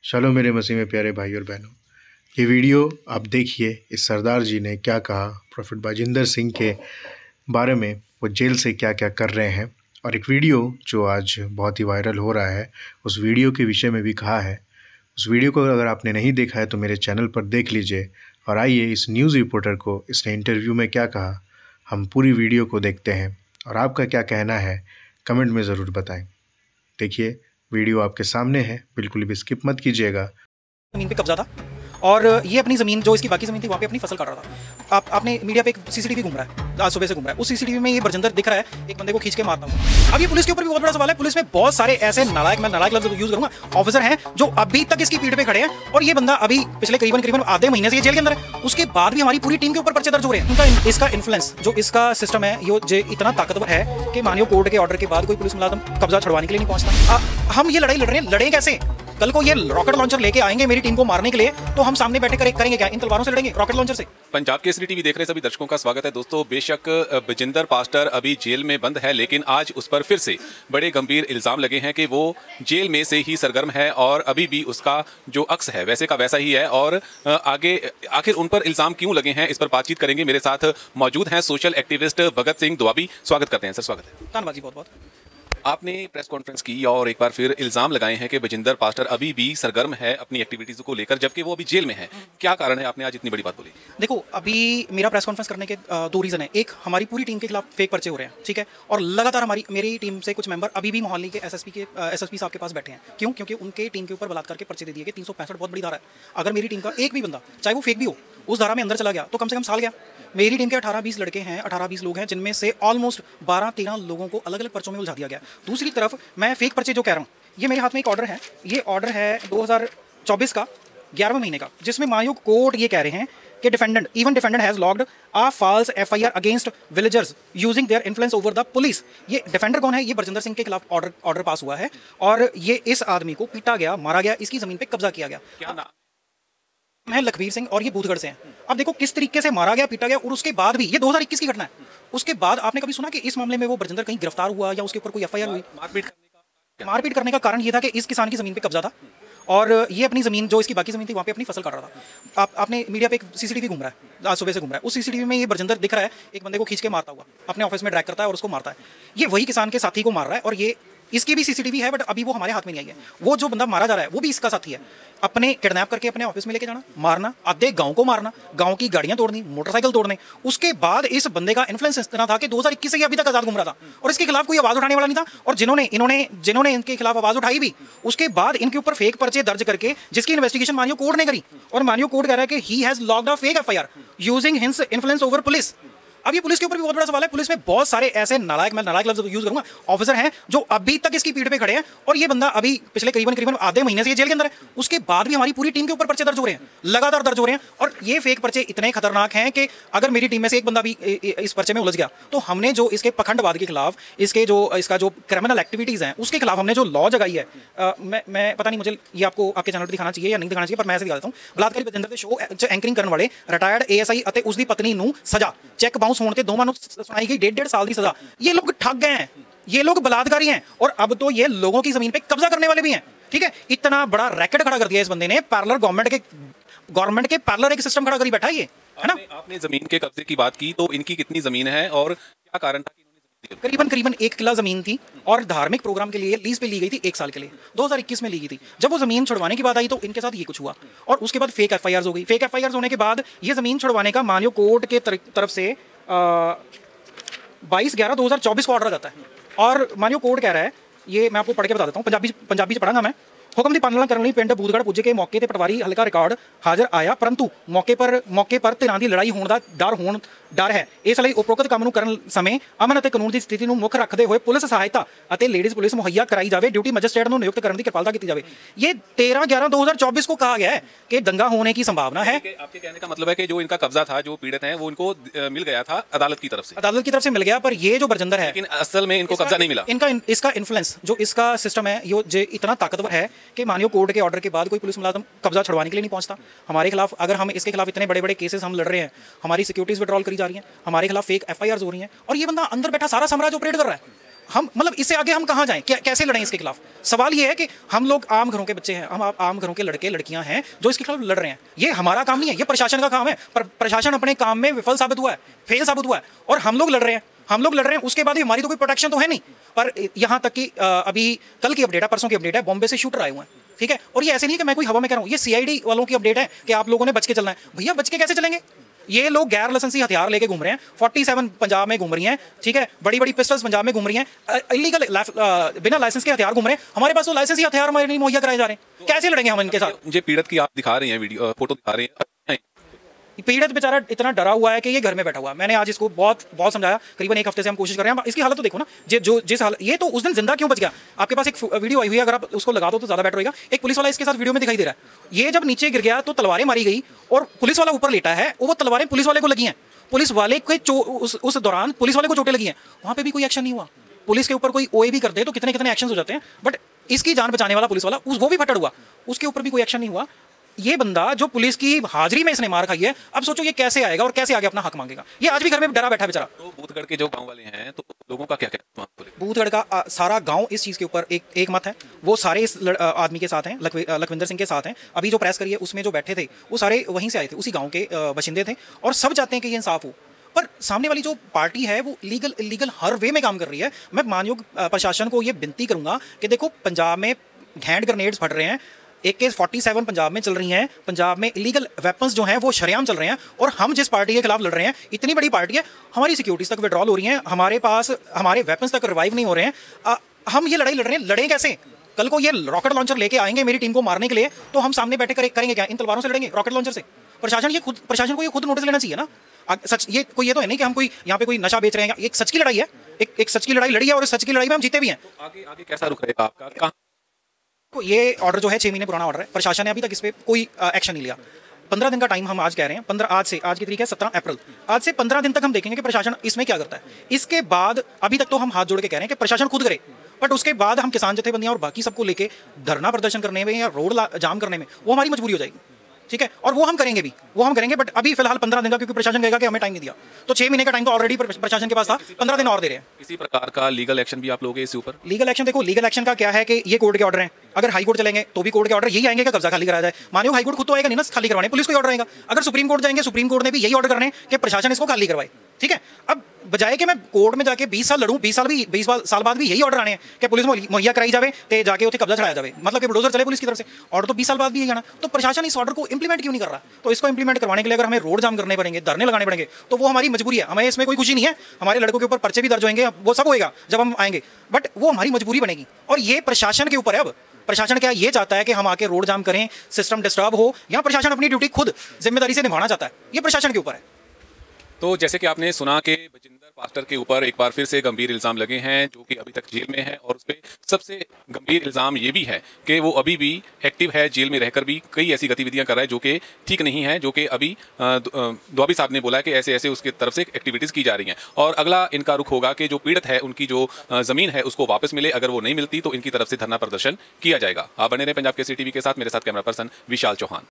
चलो मेरे मसीह में प्यारे भाई और बहनों, ये वीडियो आप देखिए। इस सरदार जी ने क्या कहा प्रॉफिट बाजिंदर सिंह के बारे में, वो जेल से क्या क्या कर रहे हैं। और एक वीडियो जो आज बहुत ही वायरल हो रहा है, उस वीडियो के विषय में भी कहा है। उस वीडियो को अगर आपने नहीं देखा है तो मेरे चैनल पर देख लीजिए। और आइए इस न्यूज़ रिपोर्टर को इसने इंटरव्यू में क्या कहा, हम पूरी वीडियो को देखते हैं और आपका क्या कहना है कमेंट में ज़रूर बताएं। देखिए, वीडियो आपके सामने है, बिल्कुल भी स्किप मत कीजिएगा। ज़मीन पे कब्जा था और ये अपनी ज़मीन जो इसकी बाकी ज़मीन थी वहाँ पे अपनी फसल काट रहा था। आपने मीडिया पे एक सीसीटीवी घूम रहा है, आज सुबह से घूम रहा है। उस सीसीटीवी में ये बरजिंदर दिख रहा है एक बंदे को खींच के मारता हुआ। अब ये पुलिस के ऊपर भी बहुत बड़ा सवाल है। पुलिस में बहुत सारे ऐसे नालायक, मैं नालायक लफ्ज़ यूज़ करूँगा, ऑफिसर हैं जो अभी तक इसकी पीठ पे खड़े हैं और ये बंदा अभी पिछले करीबन आधे महीने से ये जेल के अंदर है। उसके बाद भी हमारी पूरी टीम के ऊपर पर्चे दर्ज हो रहे हैं। उनका इसका इन्फ्लुएंस जो इसका सिस्टम है ये इतना ताकतवर है कि मानियो कोर्ट के ऑर्डर के बाद कोई पुलिस मुलाजिम कब्जा छुड़वाने के लिए नहीं पहुंचता। हम ये लड़ाई लड़ रहे हैं, लड़ें कैसे? कल को ये रॉकेट लॉन्चर लेके आएंगे मेरी टीम को मारने के लिए, तो हम सामने बैठे करेंगे क्या? इन तलवारों से लड़ेंगे, रॉकेट लॉन्चर से? पंजाब केसरी टीवी देख रहे सभी दर्शकों का स्वागत है। दोस्तों, बेशक बजिंदर पास्टर अभी जेल में बंद है, लेकिन आज उस पर फिर से बड़े गंभीर इल्जाम लगे हैं कि वो जेल में से ही सरगर्म है और अभी भी उसका जो अक्स है वैसे का वैसा ही है। और आगे आखिर उन पर इल्जाम क्यों लगे हैं, इस पर बातचीत करेंगे। मेरे साथ मौजूद हैं सोशल एक्टिविस्ट भगत सिंह दुआबी। स्वागत करते हैं सर। स्वागत है। धन्यवाद जी, बहुत बहुत। आपने प्रेस कॉन्फ्रेंस की और एक बार फिर इल्जाम लगाए हैं कि बजिंदर पास्टर अभी भी सरगर्म है अपनी एक्टिविटीज को लेकर, जबकि वो अभी जेल में है। क्या कारण है आपने आज इतनी बड़ी बात बोली? देखो, अभी मेरा प्रेस कॉन्फ्रेंस करने के दो रीज़न है। एक, हमारी पूरी टीम के खिलाफ फेक पर्चे हो रहे हैं, ठीक है, और लगातार मेरी टीम से कुछ मेंबर अभी भी मोहाली के एसएसपी साहब के पास बैठे हैं। क्यों? क्योंकि उनके टीम के ऊपर बलात्कार के पर्चे दे दिए गए। 365 बहुत बड़ी धारा है। अगर मेरी टीम का एक भी बंदा, चाहे वो फेक भी हो, उस धारा में अंदर चला गया तो कम से कम साल गया। मेरी टीम के 18-20 लड़के हैं, 18-20 लोग हैं, जिनमें से ऑलमोस्ट 12-13 लोगों को अलग अलग पर्चों में उलझा दिया गया। दूसरी तरफ मैं फेक पर्चे जो कह रहा हूँ, ये मेरे हाथ में एक ऑर्डर है। ये ऑर्डर है 2024 का 11वें महीने का, जिसमें माननीय कोर्ट ये कह रहे हैं कि defendant has lodged a false FIR against villagers using their influence over the police. ये डिफेंडर कौन है? ये बरजिंदर सिंह के खिलाफ ऑर्डर पास हुआ है और ये इस आदमी को पीटा गया, मारा गया, इसकी जमीन पे कब्जा किया गया। क्या नाम है? लखबीर सिंह, और ये बूथगढ़ से हैं। अब देखो किस तरीके से मारा गया, पीटा गया, और उसके बाद भी ये 2021 की घटना है। उसके बाद आपने कभी सुना कि इस मामले में वो बरजिंदर कहीं गिरफ्तार हुआ या उसके ऊपर कोई एफआईआर हुई? मारपीट करने का कारण ये था कि इस किसान की जमीन पे कब्जा था और ये अपनी जमीन जो इसकी बाकी जमीन थी वहाँ पे अपनी फसल काट रहा था। आपने मीडिया पे एक सीसीटीवी घूम रहा है, आज सुबह से घूम रहा है। उस सीसीटीवी में ये बरजिंदर दिख रहा है एक बंदे को खींच के मारता हुआ, अपने ऑफिस में ड्रैग करता है और उसको मारता है। ये वही किसान के साथी को मार रहा है और ये इसकी भी सीसीटीवी है, बट अभी वो हमारे हाथ में नहीं आई है। वो जो बंदा मारा जा रहा है वो भी इसका साथी है। अपने किडनैप करके अपने ऑफिस में लेके जाना, मारना, आधे गांव को मारना, गांव की गाड़ियां तोड़नी, मोटरसाइकिल तोड़ने। उसके बाद इस बंदे का इन्फ्लुएंस इस तरह था कि 2021 से अभी तक आजाद घूम रहा था और इसके खिलाफ कोई आवाज उठाने वाला नहीं था। और जिन्होंने इनके खिलाफ आवाज उठाई भी, उसके बाद इनके ऊपर फेक पर्चे दर्ज करके जिसकी इन्वेस्टिगेशन माननीय कोर्ट ने करी, और माननीय कोर्ट कह रहा है कि he has lodged a fake FIR using his influence over police. अब ये पुलिस के ऊपर भी बहुत बड़ा सवाल है। पुलिस में बहुत सारे ऐसे नालायक, मैं नालायक लफ्ज़ यूज़ करूँगा, ऑफिसर हैं जो अभी तक इसकी पीठ पे खड़े हैं और ये बंदा अभी पिछले करीबन आधे महीने से ये जेल के अंदर है। उसके बाद भी हमारी पूरी टीम के ऊपर पर्चे दर्ज हो रहे हैं, लगातार दर्ज हो रहे हैं। और ये फेक पर्चे इतने खतरनाक हैं कि अगर मेरी टीम में से एक बंदा भी इस पर्चे में उलझ गया तो हमने जो इसके पखंडवाद के खिलाफ, इसका जो क्रिमिनल एक्टिविटीज़ हैं उसके खिलाफ हमने जो लॉ जगाई है, मैं पता नहीं मुझे ये आपको आपके चैनल पर दिखाना चाहिए या नहीं दिखाना चाहिए, पर मैं ऐसे दिखा देता हूँ। बलात्कारी बजिंदर के शो एंकरिंग करने वाले रिटायर्ड एएसआई ਅਤੇ उसकी पत्नी ਨੂੰ सजा, चेक बाउंस होने ਤੇ ਦੋਵਾਂ ਨੂੰ सुनाई गई 1.5 साल की सजा। ये लोग ठग गए हैं, ये लोग बलात्कारी हैं और अब तो ये लोगों की जमीन पे कब्जा करने वाले भी हैं, ठीक है। इतना बड़ा रैकेट खड़ा कर दिया इस बंदे ने, पैरेलल गवर्नमेंट के पैरेलल एक सिस्टम खड़ा करी बैठा है ये, है ना। आपने जमीन के कब्जे की बात की, तो इनकी कितनी जमीन है और क्या कारण था कि इन्होंने करीबन 1 किला जमीन थी और धार्मिक प्रोग्राम के लिए लीज पे ली गई थी 1 साल के लिए, 2021 में ली गई थी। जब वो जमीन छुड़वाने की बात आई तो इनके साथ ये कुछ हुआ और उसके बाद फेक एफआईआर हो गई। फेक एफआईआर होने के बाद ये जमीन छुड़वाने का माननीय कोर्ट के तरफ से 22/11/2024 को ऑर्डर जाता है और माननीय कोर्ट कह रहा है, ये मैं आपको पढ़ के बता देता हूँ, पंजाबी से पढ़ांगा मैं। हुक्म की पालना करने पिंड बूदगढ़ पुजे के मौके ते पटवारी हल्का रिकॉर्ड हाजिर आया, परंतु मौके पर ਧਿਰਾਂ ਦੀ ਲੜਾਈ ਹੋਣ ਦਾ ਡਰ ਹੈ। ਇਸ ਲਈ ਉਪਰੋਕਤ ਕੰਮ ਨੂੰ ਕਰਨ ਸਮੇਂ ਅਮਨ ਅਤੇ ਕਾਨੂੰਨ ਦੀ ਸਥਿਤੀ ਨੂੰ ਮੁੱਖ ਰੱਖਦੇ ਹੋਏ ਪੁਲਿਸ ਸਹਾਇਤਾ ਅਤੇ ਲੇਡੀਜ਼ ਪੁਲਿਸ ਮੁਹੱਈਆ कराई जाए, ड्यूटी मजिस्ट्रेट ਨੂੰ नियुक्त करने की कृपालता की जाए। ये 13/11/2024 को कहा गया है कि दंगा होने की संभावना है। आपके कहने का मतलब है कि जो इनका कब्जा था, जो पीड़ित हैं, वो इनको मिल गया था अदालत की तरफ से मिल गया, पर ये जो बरजिंदर है, लेकिन असल में इनको कब्जा नहीं मिला। इसका इन्फ्लुएंस जो इसका सिस्टम है ये इतना ताकतवर है कि माननीय कोर्ट के ऑर्डर के बाद कोई पुलिस मुलाजिम कब्जा छुड़वाने के लिए नहीं पहुंचता। हमारे खिलाफ, अगर हम इसके खिलाफ इतने बड़े बड़े केसेस हम लड़ रहे हैं, हमारी सिक्योरिटीज विड्रॉल करी जा रही हैं, हमारे खिलाफ फेक एफआईआर हो रही हैं और ये बंदा अंदर बैठा सारा साम्राज्य ऑपरेट कर रहा है। हम मतलब इससे आगे हम कहाँ जाएं, कैसे लड़ें इसके खिलाफ? सवाल ये है कि हम लोग आम घरों के बच्चे हैं, हम आम घरों के लड़के लड़कियां हैं जो इसके खिलाफ लड़ रहे हैं। ये हमारा काम नहीं है, ये प्रशासन का काम है। पर प्रशासन अपने काम में विफल साबित हुआ है, फेल साबित हुआ है, और हम लोग लड़ रहे हैं। उसके बाद भी हमारी तो कोई प्रोटेक्शन तो है नहीं। पर यहाँ तक कि अभी कल की अपडेट है, परसों की अपडेट है, बॉम्बे से शूटर आए हुए हैं, ठीक है। और ये ऐसे नहीं कि मैं कोई हवा में कह रहा हूँ, ये CID वालों की अपडेट है कि आप लोगों ने बच के चलना है। भैया बच के कैसे चलेंगे? ये लोग गैर लाइसेंसी हथियार लेके घूम रहे हैं, 47 पंजाब में घूम रही हैं, ठीक है, बड़ी बड़ी पिस्टल्स पंजाब में घूम रही हैं, इलीगल बिना लाइसेंस के हथियार घूम रहे हैं। हमारे पास तो लाइसेंसी हथियार हमारे नहीं मुहैया कराए जा रहे हैं, कैसे लड़ेंगे हम इनके साथ? मुझे पीड़ित की आप दिखा रहे हैं वीडियो, फोटो दिखा रहे हैं। पीड़ित बेचारा इतना डरा हुआ है कि ये घर में बैठा हुआ है। मैंने आज इसको बहुत समझाया, करीबन 1 हफ्ते से हम कोशिश कर रहे हैं। इसकी हालत तो देखो ना, जिस हालत, ये तो उस दिन जिंदा क्यों बच गया? आपके पास एक वीडियो आई हुई है, अगर आप उसको लगा दो तो ज्यादा बेटर होगा। एक पुलिस वाला इसके साथ वीडियो में दिखाई दे रहा है। ये जब नीचे गिर गया तो तलवारें मारी गई और पुलिस वाला ऊपर लेटा है, वो तलवारें पुलिस वाले को लगी हैं। पुलिस वाले के उस दौरान पुलिस वाले को चोटें लगी हैं, वहां पे भी कोई एक्शन नहीं हुआ। पुलिस के ऊपर कोई OA भी कर दे तो कितने कितने एक्शन हो जाते हैं, बट इसकी जान बचाने वाला पुलिस वाला वो भी फटड़ हुआ, उसके ऊपर भी कोई एक्शन नहीं हुआ। ये बंदा जो पुलिस की हाजिरी में इसने मार खाई है, अब सोचो ये कैसे आएगा और कैसे आगे अपना हक मांगेगा। ये आज भी घर में डरा बैठा बेचारा। तो बूथगढ़ के जो गांव वाले हैं, तो लोगों का क्या कहना है? बूथगढ़ का सारा गांव इस चीज़ के ऊपर एक मत है। वो सारे इस आदमी के साथ हैं, लखविंदर सिंह के साथ हैं। अभी जो प्रेस करी है उसमें जो बैठे थे वो सारे वहीं से आए थे, उसी गाँव के बशिंदे थे, और सब चाहते हैं कि ये इंसाफ हो। पर सामने वाली जो पार्टी है वो इलीगल हर वे में काम कर रही है। मैं मानयोग प्रशासन को ये विनती करूंगा कि देखो, पंजाब में हैंड ग्रेनेड्स फट रहे हैं, AK-47 पंजाब में चल रही हैं, पंजाब में इलीगल वेपन्स जो हैं वो शरेआम चल रहे हैं, और हम जिस पार्टी के खिलाफ लड़ रहे हैं, इतनी बड़ी पार्टी है, हमारी सिक्योरिटीज तक विड्रॉल हो रही हैं, हमारे पास हमारे वेपन्स तक रिवाइव नहीं हो रहे हैं। हम ये लड़ाई लड़ रहे हैं, लड़ें कैसे? कल को ये रॉकेट लॉन्चर लेके आएंगे मेरी टीम को मारने के लिए, तो हम सामने बैठे करेंगे क्या? इन तलवारों से लड़ेंगे, रॉकेट लॉन्चर से? प्रशासन को ये खुद नोटिस लेना चाहिए ना। सच ये तो है नहीं कि हम कोई यहाँ पे कोई नशा बेच रहे हैं। एक सच की लड़ाई है, एक सच की लड़ाई लड़ी है, और इस सच की लड़ाई में हम जीते भी हैं। तो आगे कैसा रुख रहेगा आपका? ये ऑर्डर जो है 6 महीने पुराना ऑर्डर है, प्रशासन ने अभी तक इस पर कोई एक्शन नहीं लिया। 15 दिन का टाइम हम आज कह रहे हैं, आज की तारीख है 17 अप्रैल, आज से 15 दिन तक हम देखेंगे कि प्रशासन इसमें क्या करता है। इसके बाद अभी तक तो हम हाथ जोड़ के कह रहे हैं कि प्रशासन खुद करे, बट उसके बाद हम किसान जथेबंदियां और बाकी सबको लेके धरना प्रदर्शन करने में या रोड जाम करने में वो हमारी मजबूरी हो जाएगी, ठीक है। और वो हम करेंगे, बट अभी फिलहाल 15 दिन का, क्योंकि प्रशासन कहेगा कि हमें टाइम नहीं दिया, तो 6 महीने का टाइम तो ऑलरेडी प्रशासन के पास था, 15 दिन और दे रहे हैं। किसी प्रकार का लीगल एक्शन भी आप लोगे इसके ऊपर? लीगल एक्शन देखो, लीगल एक्शन का क्या है कि ये कोर्ट के ऑर्डर हैं, अगर हाई कोर्ट चलेंगे तो भी कोर्ट के ऑर्डर यही आएंगे कि कब्जा खाली कराया जाए। मानियो हाई कोर्ट खुद तो आएगा नहीं ना खाली करवाने, पुलिस को ऑर्डर आएगा। अगर सुप्रीम कोर्ट जाएंगे, सुप्रीम कोर्ट ने भी यही ऑर्डर करने कि प्रशासन इसको खाली करवाए, ठीक है। अब बजाय कि मैं कोर्ट में जाके 20 साल लड़ूं, 20 साल बाद भी यही ऑर्डर आने हैं कि पुलिस मुहैया कराई जाए ते जाके उसे कब्जा चढ़ाया जाए, मतलब कि बुलडोजर चले पुलिस की तरफ से। ऑर्डर तो 20 साल बाद भी यही आना, तो प्रशासन इस ऑर्डर को इंप्लीमेंट क्यों नहीं कर रहा? तो इसको इंप्लीमेंट करवाने के लिए अगर हमें रोड जाम करने पड़ेंगे, धरने लगाने पड़ेंगे, तो वो हमारी मजबूरी है। हमें इसमें कोई खुशी नहीं है, हमारे लड़कों के ऊपर पर्चे भी दर्ज होंगे, वो सब होएगा जब हम आएंगे, बट वो हमारी मजबूरी बनेगी। और ये प्रशासन के ऊपर है। अब प्रशासन क्या ये चाहता है कि हम आके रोड जाम करें, सिस्टम डिस्टर्ब हो, या प्रशासन अपनी ड्यूटी खुद जिम्मेदारी से निभाना चाहता है? ये प्रशासन के ऊपर है। तो जैसे कि आपने सुना कि बजिंदर पास्टर के ऊपर एक बार फिर से गंभीर इल्ज़ाम लगे हैं, जो कि अभी तक जेल में है, और उस पर सबसे गंभीर इल्ज़ाम ये भी है कि वो अभी भी एक्टिव है, जेल में रहकर भी कई ऐसी गतिविधियां कर रहा है जो कि ठीक नहीं है, जो कि अभी द्वाबी साहब ने बोला कि ऐसे ऐसे उसके तरफ से एक्टिविटीज़ की जा रही हैं। और अगला इनका रुख होगा कि जो पीड़ित है उनकी जो ज़मीन है उसको वापस मिले, अगर वो नहीं मिलती तो इनकी तरफ से धरना प्रदर्शन किया जाएगा। आप बने रहे पंजाब केसरी टीवी के साथ, मेरे साथ कैमरा पर्सन विशाल चौहान।